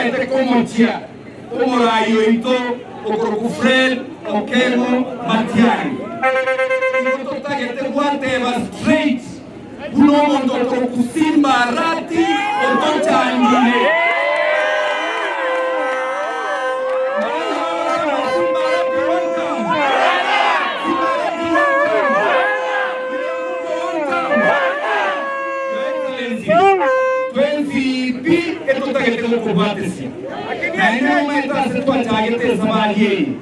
este como chia como la yoito o Fred Okengo Matiang'i tota que te guate va straight uno mondo kusimba rati otochangile que tengo combate si na momento hace tu achagete sabali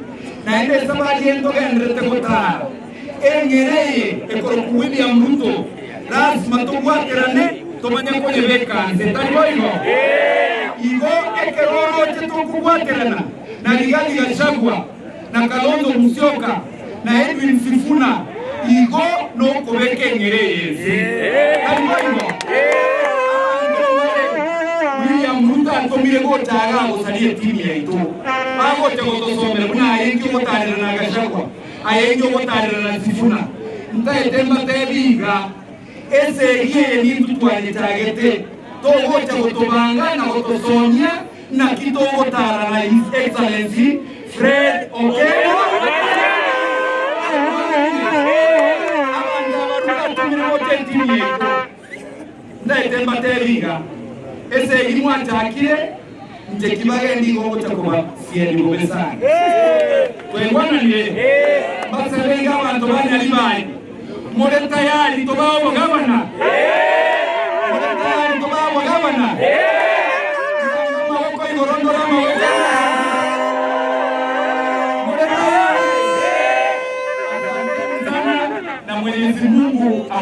na ende sabali ndo gendre te kota engere e ko William Ruto las matugwaterane tomanya ko yebeka zetani waigo igo ekeroro che to kugwaterana na Rigathi Gachagua na Kalonzo Musyoka na Edwin Sifuna igo no kobeke engere yese tani waigo Mire go taga go salie timu ya ito bago te go tosomera muna ayengi go tarira na Gachagua ayengi go tarira na Sifuna ntaye temba tebiga ese hiye ni mtu twalitagete to go te go tobanga na go tosonya na kito go tarira na His Excellency Fred Okengo abanda baruka tumire go te timu ya ito ntaye temba tebiga ese imwa takire nje kibageni ngo chakuba sieni ngobesana kwengwana ni baselenga abantu bani alibai mole tayari tobao gavana mole tayari tobao gavana mawoko igorondo rama mole tayari na Mwenyezi Mungu